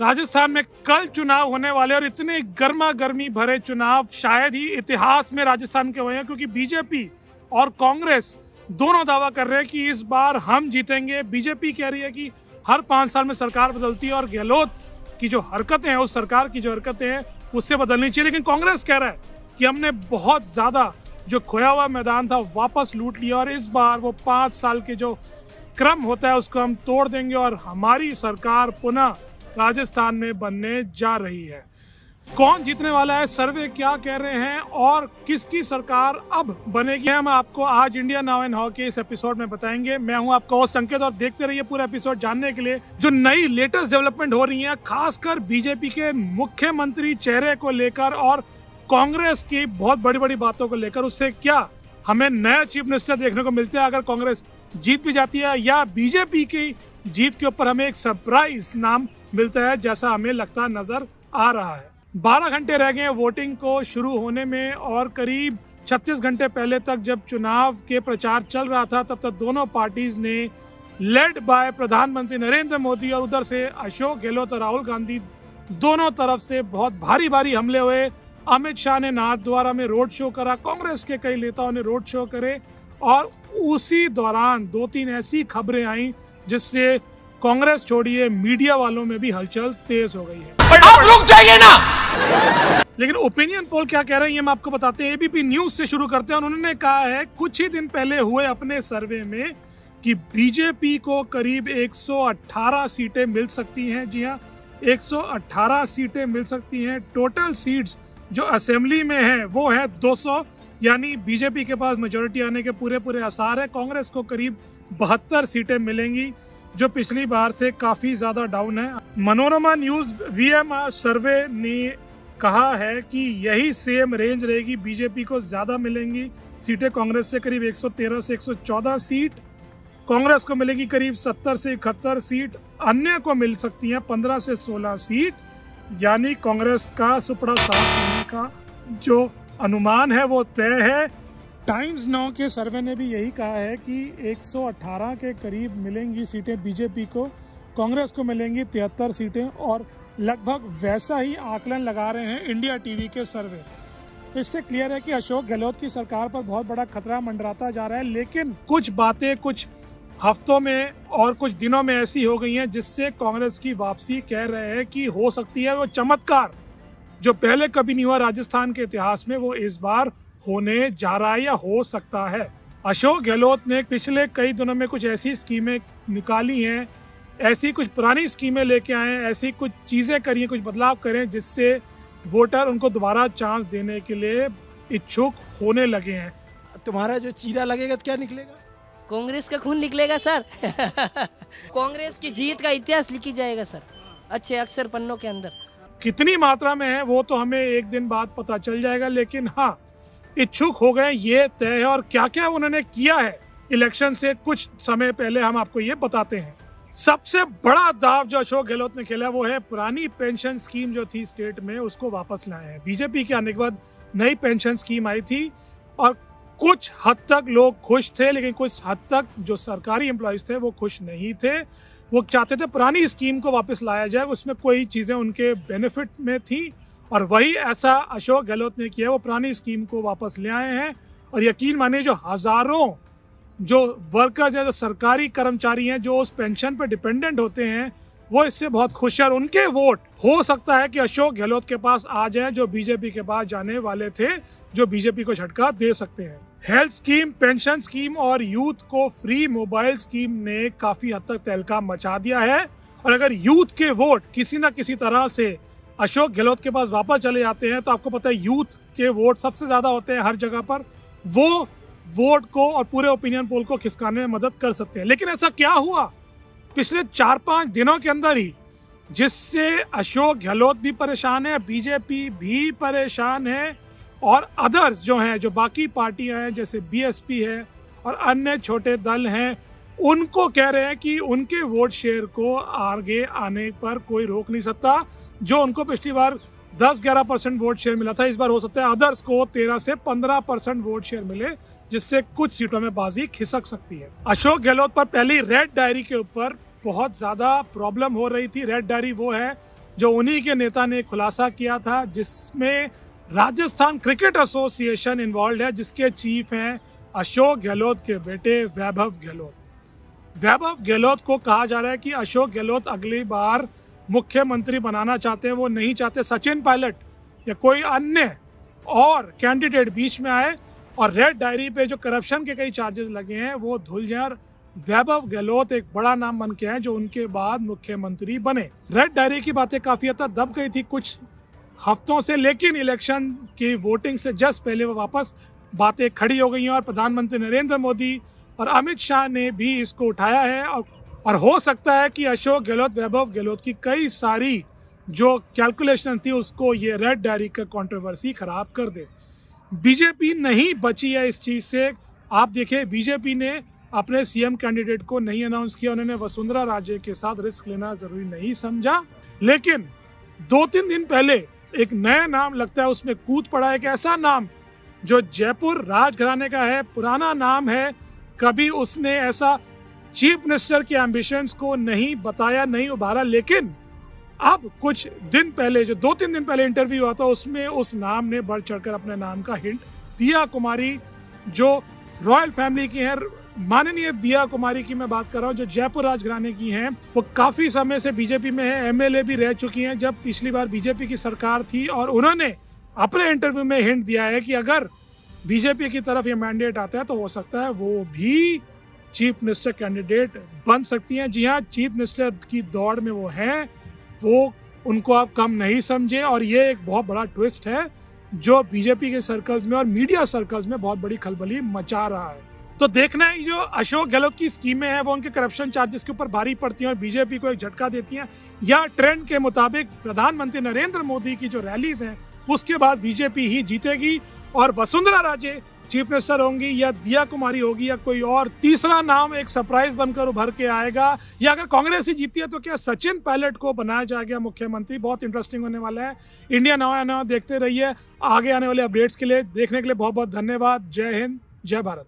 राजस्थान में कल चुनाव होने वाले और इतने गर्मा गर्मी भरे चुनाव शायद ही इतिहास में राजस्थान के हुए हैं, क्योंकि बीजेपी और कांग्रेस दोनों दावा कर रहे हैं कि इस बार हम जीतेंगे। बीजेपी कह रही है कि हर 5 साल में सरकार बदलती है और गहलोत की जो हरकतें हैं, उस सरकार की जो हरकतें हैं उससे बदलनी चाहिए। लेकिन कांग्रेस कह रहा है कि हमने बहुत ज्यादा जो खोया हुआ मैदान था वापस लूट लिया और इस बार वो 5 साल के जो क्रम होता है उसको हम तोड़ देंगे और हमारी सरकार पुनः राजस्थान में बनने जा रही है। कौन जीतने वाला है, सर्वे क्या कह रहे हैं और किसकी सरकार अब बनेगी, हम आपको आज इंडिया नाउ एंड हाउ के इस एपिसोड में बताएंगे। मैं हूं आपका होस्ट अंकित और देखते रहिए पूरा एपिसोड जानने के लिए जो नई लेटेस्ट डेवलपमेंट हो रही है, खासकर बीजेपी के मुख्यमंत्री चेहरे को लेकर और कांग्रेस की बहुत बड़ी बड़ी बातों को लेकर। उससे क्या हमें नया चीफ मिनिस्टर देखने को मिलते हैं अगर कांग्रेस जीत भी जाती है, या बीजेपी की जीत के ऊपर हमें एक सरप्राइज नाम मिलता है जैसा हमें लगता नजर आ रहा है। 12 घंटे रह गए वोटिंग को शुरू होने में और करीब 36 घंटे पहले तक जब चुनाव के प्रचार चल रहा था तब तक दोनों पार्टीज ने लेड बाय प्रधानमंत्री नरेंद्र मोदी और उधर से अशोक गहलोत और राहुल गांधी दोनों तरफ से बहुत भारी भारी हमले हुए। अमित शाह ने नाथद्वारा में रोड शो करा, कांग्रेस के कई नेताओं ने रोड शो करे और उसी दौरान 2-3 ऐसी खबरें आई जिससे कांग्रेस छोड़िए मीडिया वालों में भी हलचल तेज हो गई है। आप रुक जाइए ना। लेकिन ओपिनियन पोल क्या कह रहे हैं ये हम आपको बताते हैं। एबीपी न्यूज से शुरू करते हैं। उन्होंने कहा है कुछ ही दिन पहले हुए अपने सर्वे में कि बीजेपी को करीब 118 सीटें मिल सकती हैं। जी हाँ, 118 सीटें मिल सकती हैं। टोटल सीट्स जो असेंबली में है वो है 200, यानी बीजेपी के पास मेजोरिटी आने के पूरे आसार है। कांग्रेस को करीब 72 सीटें मिलेंगी जो पिछली बार से काफी ज्यादा डाउन है। मनोरमा न्यूज वीएमआर सर्वे ने कहा है कि यही सेम रेंज रहेगी, बीजेपी को ज्यादा मिलेंगी सीटें कांग्रेस से, करीब 113 से 114 सीट कांग्रेस को मिलेगी, करीब 70 से 71 सीट अन्य को मिल सकती हैं, 15 से 16 सीट, यानी कांग्रेस का सुपड़ा साफ होने का जो अनुमान है वो तय है। टाइम्स नाउ के सर्वे ने भी यही कहा है कि 118 के करीब मिलेंगी सीटें बीजेपी को, कांग्रेस को मिलेंगी 73 सीटें और लगभग वैसा ही आकलन लगा रहे हैं इंडिया टीवी के सर्वे। तो इससे क्लियर है कि अशोक गहलोत की सरकार पर बहुत बड़ा खतरा मंडराता जा रहा है। लेकिन कुछ बातें कुछ हफ्तों में और कुछ दिनों में ऐसी हो गई हैं जिससे कांग्रेस की वापसी कह रहे हैं कि हो सकती है वो चमत्कार जो पहले कभी नहीं हुआ राजस्थान के इतिहास में, वो इस बार होने जा रहा है या हो सकता है। अशोक गहलोत ने पिछले कई दिनों में कुछ ऐसी स्कीमें निकाली हैं, ऐसी कुछ पुरानी स्कीमें लेके आए हैं, ऐसी कुछ चीज़ें करी, कुछ बदलाव करें जिससे वोटर उनको दोबारा चांस देने के लिए इच्छुक होने लगे हैं। तुम्हारा जो चीरा लगेगा तो क्या निकलेगा? कांग्रेस का खून निकलेगा सर। कांग्रेस की जीत का इतिहास लिखी जाएगा सर, अच्छे अक्षर पन्नों के अंदर। कितनी मात्रा में है वो तो हमें एक दिन बाद पता चल जाएगा, लेकिन हाँ इच्छुक हो गए ये तय है। और क्या क्या उन्होंने किया है इलेक्शन से कुछ समय पहले हम आपको ये बताते हैं। सबसे बड़ा दाव जो अशोक गहलोत ने खेला वो है पुरानी पेंशन स्कीम जो थी स्टेट में उसको वापस लाए हैं। बीजेपी के आने के बाद नई पेंशन स्कीम आई थी और कुछ हद तक लोग खुश थे, लेकिन कुछ हद तक जो सरकारी एम्प्लॉयज थे वो खुश नहीं थे। वो चाहते थे पुरानी स्कीम को वापस लाया जाए, उसमें कोई चीज़ें उनके बेनिफिट में थी और वही ऐसा अशोक गहलोत ने किया। वो पुरानी स्कीम को वापस ले आए हैं और यकीन मानिए जो हज़ारों जो वर्कर्स हैं, जो सरकारी कर्मचारी हैं, जो उस पेंशन पर डिपेंडेंट होते हैं, वो इससे बहुत खुश है और उनके वोट हो सकता है कि अशोक गहलोत के पास आ जाए जो बीजेपी के पास जाने वाले थे, जो बीजेपी को झटका दे सकते हैं। हेल्थ स्कीम, पेंशन स्कीम और यूथ को फ्री मोबाइल स्कीम ने काफी हद तक तहलका मचा दिया है और अगर यूथ के वोट किसी न किसी तरह से अशोक गहलोत के पास वापस चले जाते हैं तो आपको पता है यूथ के वोट सबसे ज्यादा होते हैं हर जगह पर, वो वोट को और पूरे ओपिनियन पोल को खिसकाने में मदद कर सकते हैं। लेकिन ऐसा क्या हुआ पिछले 4-5 दिनों के अंदर ही जिससे अशोक गहलोत भी परेशान है, बीजेपी भी परेशान है और अदर्स जो हैं, जो बाकी पार्टियां हैं जैसे बीएसपी है और अन्य छोटे दल हैं, उनको कह रहे हैं कि उनके वोट शेयर को आगे आने पर कोई रोक नहीं सकता। जो उनको पिछली बार 10-11% वोट शेयर मिला था, इस बार हो सकता है अदर्स को 13 से 15% वोट शेयर मिले, जिससे कुछ सीटों में बाजी खिसक सकती है। अशोक गहलोत पर पहली रेड डायरी के ऊपर बहुत ज्यादा प्रॉब्लम हो रही थी। रेड डायरी वो है जो उन्हीं के नेता ने खुलासा किया था, जिसमें राजस्थान क्रिकेट एसोसिएशन इन्वॉल्व है, जिसके चीफ हैं अशोक गहलोत के बेटे वैभव गहलोत। वैभव गहलोत को कहा जा रहा है कि अशोक गहलोत अगली बार मुख्यमंत्री बनाना चाहते हैं। वो नहीं चाहते सचिन पायलट या कोई अन्य और कैंडिडेट बीच में आए और रेड डायरी पे जो करप्शन के कई चार्जेस लगे हैं वो धुल जाए और वैभव गहलोत एक बड़ा नाम बन के आए जो उनके बाद मुख्यमंत्री बने। रेड डायरी की बातें काफी हद तक दब गई थी कुछ हफ्तों से, लेकिन इलेक्शन की वोटिंग से जस्ट पहले वो वापस बातें खड़ी हो गई हैं और प्रधानमंत्री नरेंद्र मोदी और अमित शाह ने भी इसको उठाया है। और हो सकता है कि अशोक गहलोत, वैभव गहलोत की कई सारी जो कैलकुलेशन थी उसको ये रेड डायरी का कंट्रोवर्सी खराब कर दे। बीजेपी नहीं बची है इस चीज से। आप देखिए, बीजेपी ने अपने सीएम कैंडिडेट को नहीं अनाउंस किया। उन्होंने वसुंधरा राजे के साथ रिस्क लेना जरूरी नहीं समझा, लेकिन 2-3 दिन पहले एक नया नाम लगता है उसमें कूद पड़ा है। एक ऐसा नाम जो जयपुर राजघराने का है, पुराना नाम है, कभी उसने ऐसा चीफ मिनिस्टर के एम्बिशंस को नहीं बताया, नहीं उभारा, लेकिन अब कुछ दिन पहले, जो 2-3 दिन पहले इंटरव्यू हुआ था, उसमें उस नाम ने बढ़ चढ़कर अपने नाम का हिंट दिया कुमारी, जो रॉयल फैमिली की है। माननीय दिया कुमारी की मैं बात कर रहा हूँ, जो जयपुर राजघराने की हैं। वो काफी समय से बीजेपी में है, एमएलए भी रह चुकी हैं जब पिछली बार बीजेपी की सरकार थी, और उन्होंने अपने इंटरव्यू में हिंट दिया है कि अगर बीजेपी की तरफ ये मैंडेट आता है तो हो सकता है वो भी चीफ मिनिस्टर कैंडिडेट बन सकती हैं। जी हाँ, चीफ मिनिस्टर की दौड़ में वो हैं, वो उनको आप कम नहीं समझे। और ये एक बहुत बड़ा ट्विस्ट है जो बीजेपी के सर्कल्स में और मीडिया सर्कल्स में बहुत बड़ी खलबली मचा रहा है। तो देखना है जो अशोक गहलोत की स्कीमें हैं वो उनके करप्शन चार्जेस के ऊपर भारी पड़ती हैं और बीजेपी को एक झटका देती हैं, या ट्रेंड के मुताबिक प्रधानमंत्री नरेंद्र मोदी की जो रैलीज हैं उसके बाद बीजेपी ही जीतेगी और वसुंधरा राजे चीफ मिनिस्टर होंगी, या दिया कुमारी होगी, या कोई और तीसरा नाम एक सरप्राइज बनकर उभर के आएगा, या अगर कांग्रेस ही जीती है तो क्या सचिन पायलट को बनाया जाएगा मुख्यमंत्री। बहुत इंटरेस्टिंग होने वाला है। इंडिया नाउ देखते रहिए। आगे आने वाले अपडेट्स के लिए, देखने के लिए बहुत बहुत धन्यवाद। जय हिंद, जय भारत।